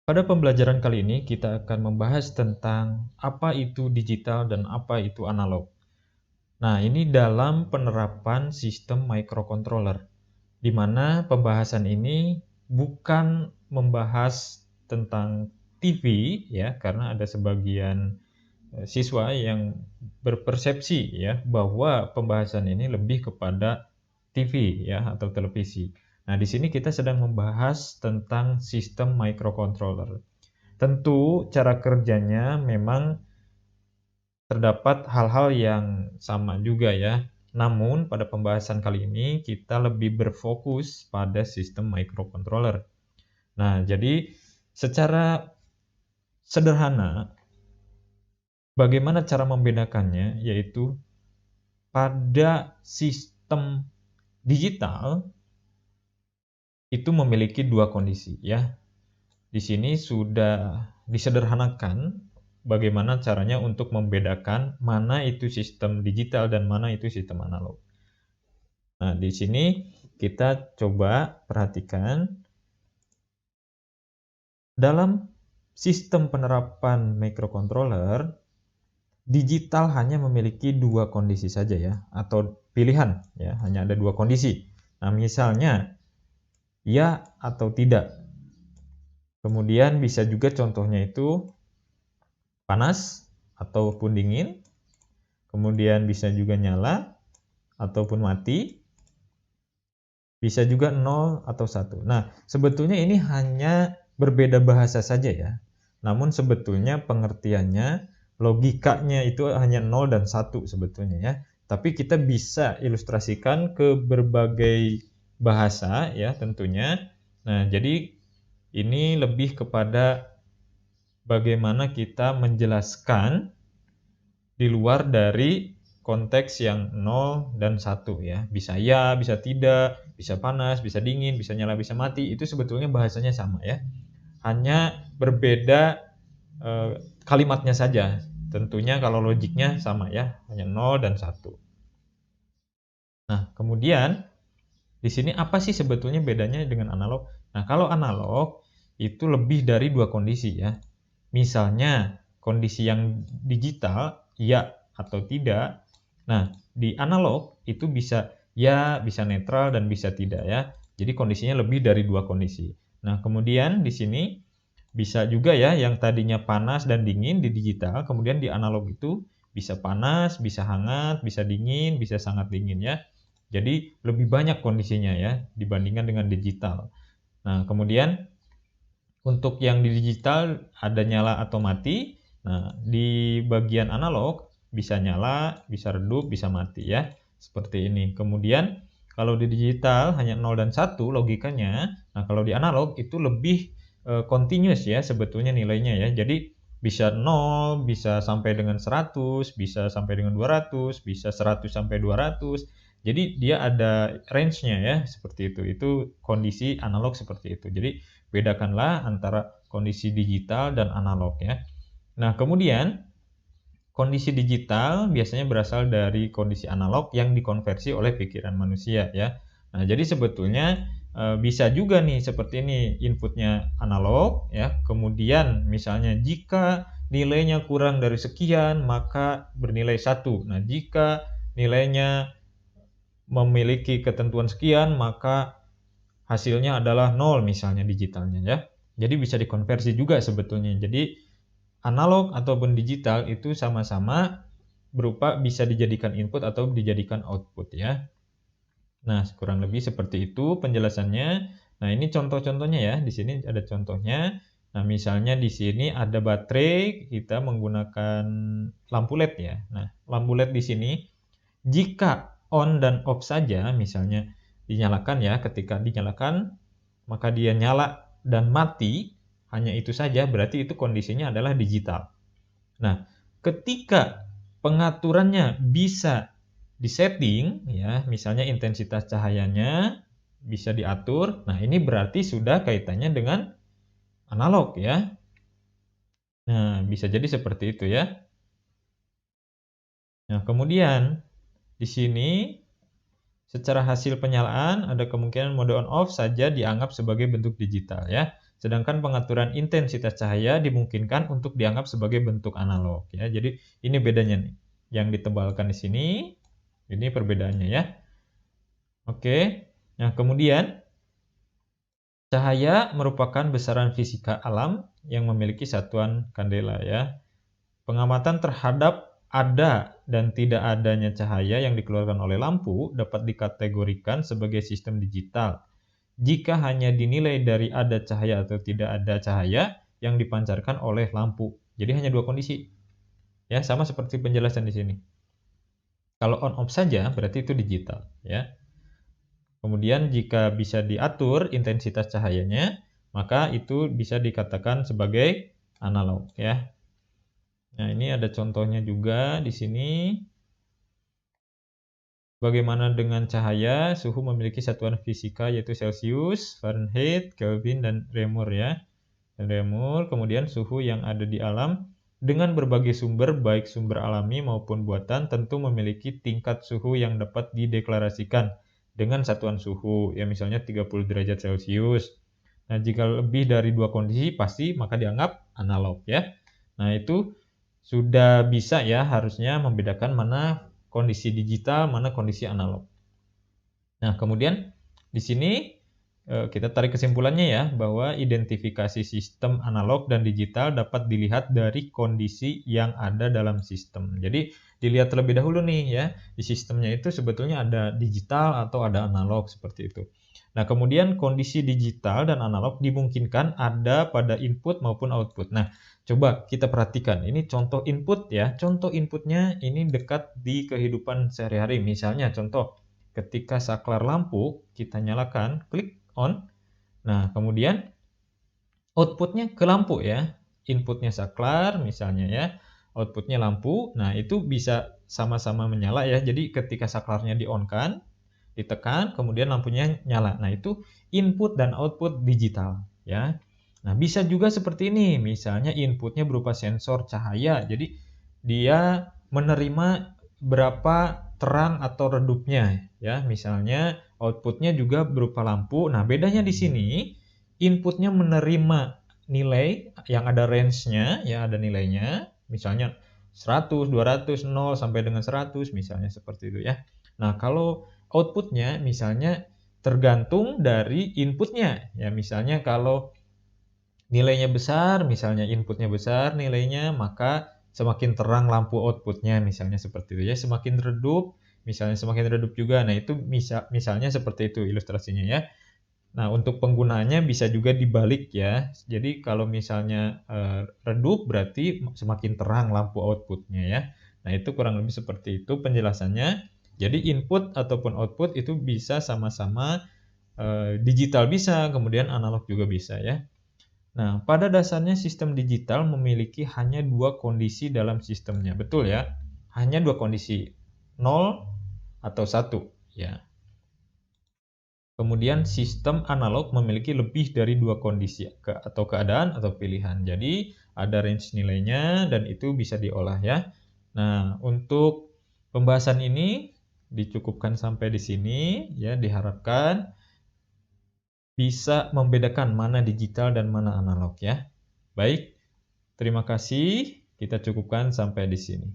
Pada pembelajaran kali ini kita akan membahas tentang apa itu digital dan apa itu analog. Nah, ini dalam penerapan sistem microcontroller, di mana pembahasan ini bukan membahas tentang TV ya, karena ada sebagian siswa yang berpersepsi ya bahwa pembahasan ini lebih kepada TV ya atau televisi. Nah, di sini kita sedang membahas tentang sistem microcontroller. Tentu cara kerjanya memang terdapat hal-hal yang sama juga ya. Namun pada pembahasan kali ini kita lebih berfokus pada sistem microcontroller. Nah, jadi secara sederhana bagaimana cara membedakannya yaitu pada sistem digital itu memiliki dua kondisi ya. Di sini sudah disederhanakan bagaimana caranya untuk membedakan mana itu sistem digital dan mana itu sistem analog. Nah, di sini kita coba perhatikan dalam sistem penerapan microcontroller, digital hanya memiliki dua kondisi saja ya, atau pilihan ya, hanya ada dua kondisi. Nah, misalnya ya atau tidak. Kemudian bisa juga contohnya itu panas ataupun dingin, kemudian bisa juga nyala ataupun mati, bisa juga 0 atau 1. Nah, sebetulnya ini hanya berbeda bahasa saja ya. Namun sebetulnya pengertiannya, logikanya itu hanya 0 dan 1 sebetulnya ya. Tapi kita bisa ilustrasikan ke berbagai bahasa ya tentunya. Nah, jadi ini lebih kepada bagaimana kita menjelaskan di luar dari konteks yang 0 dan 1 ya. Bisa ya, bisa tidak, bisa panas, bisa dingin, bisa nyala, bisa mati, itu sebetulnya bahasanya sama ya. Hanya berbeda kalimatnya saja. Tentunya kalau logiknya sama ya, hanya 0 dan 1. Nah, kemudian di sini apa sih sebetulnya bedanya dengan analog? Nah, kalau analog itu lebih dari dua kondisi ya. Misalnya kondisi yang digital ya atau tidak. Nah, di analog itu bisa ya, bisa netral dan bisa tidak ya. Jadi kondisinya lebih dari dua kondisi. Nah, kemudian di sini bisa juga ya yang tadinya panas dan dingin di digital, kemudian di analog itu bisa panas, bisa hangat, bisa dingin, bisa sangat dingin ya. Jadi lebih banyak kondisinya ya dibandingkan dengan digital. Nah, kemudian untuk yang di digital ada nyala atau mati. Nah, di bagian analog bisa nyala, bisa redup, bisa mati ya. Seperti ini. Kemudian kalau di digital hanya 0 dan 1 logikanya. Nah, kalau di analog itu lebih continuous ya sebetulnya nilainya ya. Jadi bisa 0, bisa sampai dengan 100, bisa sampai dengan 200, bisa 100 sampai 200. Jadi dia ada range-nya ya, seperti itu. Itu kondisi analog seperti itu. Jadi bedakanlah antara kondisi digital dan analog ya. Nah, kemudian kondisi digital biasanya berasal dari kondisi analog yang dikonversi oleh pikiran manusia ya. Nah, jadi sebetulnya bisa juga nih seperti ini inputnya analog ya. Kemudian misalnya jika nilainya kurang dari sekian maka bernilai 1. Nah, jika nilainya memiliki ketentuan sekian maka hasilnya adalah 0 misalnya digitalnya ya. Jadi bisa dikonversi juga sebetulnya. Jadi analog ataupun digital itu sama-sama berupa bisa dijadikan input atau dijadikan output ya. Nah, kurang lebih seperti itu penjelasannya. Nah, ini contoh-contohnya ya. Di sini ada contohnya. Nah, misalnya di sini ada baterai, kita menggunakan lampu LED ya. Nah, lampu LED di sini jika on dan off saja, misalnya dinyalakan ya, ketika dinyalakan maka dia nyala dan mati, hanya itu saja, berarti itu kondisinya adalah digital. Nah, ketika pengaturannya bisa disetting ya, misalnya intensitas cahayanya bisa diatur. Nah, ini berarti sudah kaitannya dengan analog ya. Nah, bisa jadi seperti itu ya. Nah, kemudian di sini secara hasil penyalaan ada kemungkinan mode on off saja dianggap sebagai bentuk digital ya. Sedangkan pengaturan intensitas cahaya dimungkinkan untuk dianggap sebagai bentuk analog ya. Jadi ini bedanya nih. Yang ditebalkan di sini, ini perbedaannya ya. Oke. Nah, kemudian cahaya merupakan besaran fisika alam yang memiliki satuan kandela ya. Pengamatan terhadap ada dan tidak adanya cahaya yang dikeluarkan oleh lampu dapat dikategorikan sebagai sistem digital jika hanya dinilai dari ada cahaya atau tidak ada cahaya yang dipancarkan oleh lampu. Jadi hanya dua kondisi. Ya, sama seperti penjelasan di sini. Kalau on off saja berarti itu digital ya. Kemudian jika bisa diatur intensitas cahayanya, maka itu bisa dikatakan sebagai analog ya. Nah, ini ada contohnya juga di sini. Bagaimana dengan cahaya? Suhu memiliki satuan fisika yaitu Celcius, Fahrenheit, Kelvin, dan Reaumur ya. Dan Reaumur, kemudian suhu yang ada di alam dengan berbagai sumber, baik sumber alami maupun buatan, tentu memiliki tingkat suhu yang dapat dideklarasikan dengan satuan suhu, ya misalnya 30 derajat Celcius. Nah, jika lebih dari dua kondisi pasti maka dianggap analog ya. Nah, itu sudah bisa ya harusnya membedakan mana kondisi digital, mana kondisi analog. Nah, kemudian di sini kita tarik kesimpulannya ya, bahwa identifikasi sistem analog dan digital dapat dilihat dari kondisi yang ada dalam sistem. Jadi, dilihat terlebih dahulu nih ya, di sistemnya itu sebetulnya ada digital atau ada analog seperti itu. Nah, kemudian kondisi digital dan analog dimungkinkan ada pada input maupun output. Nah, coba kita perhatikan, ini contoh input ya. Contoh inputnya ini dekat di kehidupan sehari-hari. Misalnya contoh, ketika saklar lampu kita nyalakan, klik on. Nah, kemudian outputnya ke lampu ya. Inputnya saklar misalnya ya, outputnya lampu. Nah, itu bisa sama-sama menyala ya. Jadi ketika saklarnya di-on-kan, ditekan, kemudian lampunya nyala. Nah, itu input dan output digital ya. Nah, bisa juga seperti ini. Misalnya inputnya berupa sensor cahaya. Jadi dia menerima berapa terang atau redupnya ya. Misalnya outputnya juga berupa lampu. Nah, bedanya di sini inputnya menerima nilai yang ada range-nya, ya ada nilainya. Misalnya 100, 200, 0 sampai dengan 100 misalnya seperti itu ya. Nah, kalau outputnya misalnya tergantung dari inputnya. Ya, misalnya kalau nilainya besar, misalnya inputnya besar nilainya, maka semakin terang lampu outputnya misalnya seperti itu ya. Semakin redup, misalnya semakin redup juga. Nah, itu misalnya seperti itu ilustrasinya ya. Nah, untuk penggunaannya bisa juga dibalik ya. Jadi kalau misalnya redup berarti semakin terang lampu outputnya ya. Nah, itu kurang lebih seperti itu penjelasannya. Jadi input ataupun output itu bisa sama-sama digital bisa, kemudian analog juga bisa ya. Nah, pada dasarnya sistem digital memiliki hanya dua kondisi dalam sistemnya. Betul ya? Hanya dua kondisi, 0 atau 1 ya. Kemudian sistem analog memiliki lebih dari dua kondisi atau keadaan atau pilihan. Jadi ada range nilainya dan itu bisa diolah ya. Nah, untuk pembahasan ini dicukupkan sampai di sini ya, diharapkan bisa membedakan mana digital dan mana analog ya. Baik, terima kasih. Kita cukupkan sampai di sini.